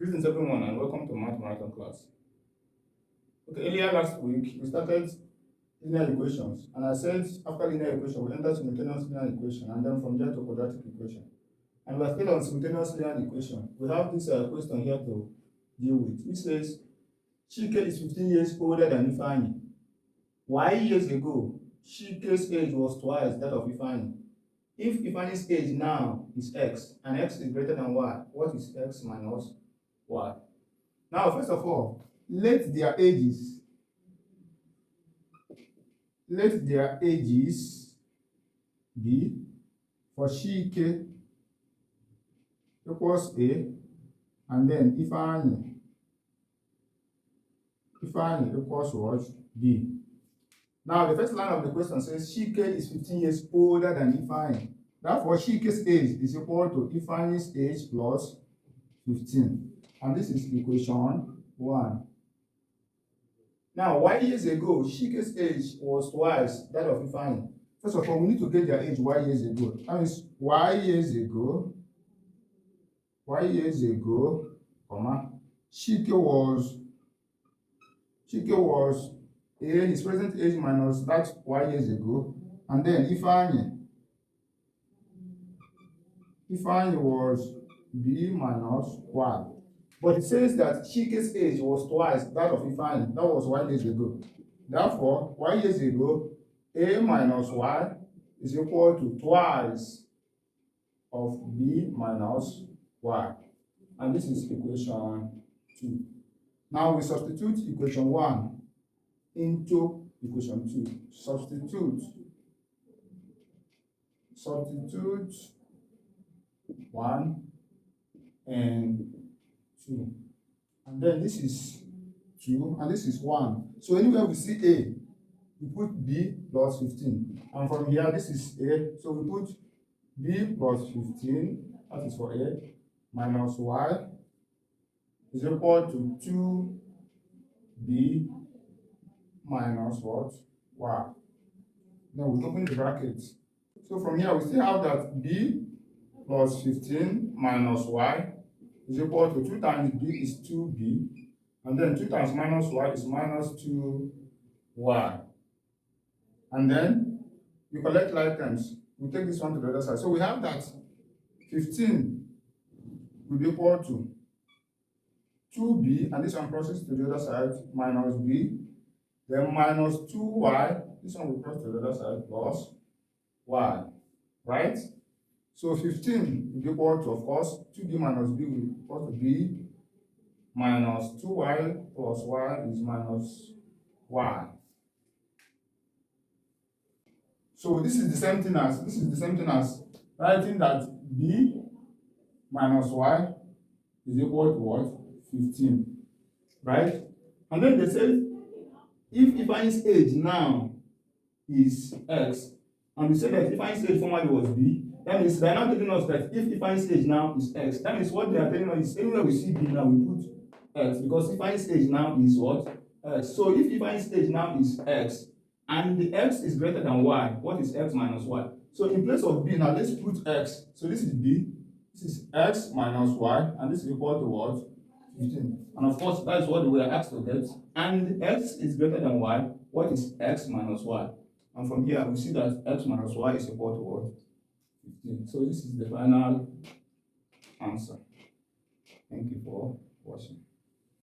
Greetings everyone and welcome to Math Marathon class. Okay, earlier last week we started linear equations, and I said after linear equation we enter simultaneous linear equation and then from there to quadratic equation. And we are still on simultaneous linear equation. We have this question here to deal with, which says Chike is 15 years older than Ifeanyi. Y years ago, Chike's age was twice that of Ifeanyi. If Ifeanyi's age now is x and x is greater than y, what is x minus y? Now, first of all, let their ages be for Chike equals a, and then Ifeanyi equals what? B. Now, the first line of the question says Chike is 15 years older than Ifeanyi. Therefore, Chike's age is equal to Ifeanyi's age plus 15. And this is equation 1. Now, y years ago, Chike's age was twice that of Ifeanyi. First of all, we need to get their age y years ago. That means y years ago, comma, Chike was a, his present age minus that y years ago, and then Ifeanyi was b minus y. But it says that Chike's age was twice that of Ifeanyi. That was y years ago. Therefore, y years ago, a minus y is equal to twice of b minus y. And this is equation 2. Now we substitute equation 1 into equation 2. Substitute 1 and 2. And then this is 2 and this is 1. So anywhere we see a, we put b plus 15. And from here, this is a, so we put b plus 15, that is for a, minus y is equal to 2b minus what? Y. Then we open the brackets. So from here, we still have that b plus 15 minus y is equal to 2 times b is 2b, and then 2 times minus y is minus 2y. And then we collect like terms. We take this one to the other side. So we have that 15 will be equal to 2b, and this one crosses to the other side, minus b, then minus 2y, this one will cross to the other side, plus y, right? So 15 will be equal to, of course, 2b minus b will be equal to b minus 2y plus y is minus y. So this is the same thing as writing that b minus y is equal to what? 15, right? And then they say if Ifeanyi's age now is x, and we say that Ifeanyi's age formerly was b, that means they are now telling us that if Ifeanyi's age now is x, that means what they are telling us is anywhere we see b now we put x, because Ifeanyi's age now is what? X. So if Ifeanyi's age now is x and the x is greater than y, what is x minus y? So in place of b now, let's put x. So this is b, this is x minus y, and this is equal to what? 15. And of course, that is what we are asked to get. And x is greater than y, what is x minus y? And from here, we see that x minus y is equal to what? 15. So this is the final answer. Thank you for watching.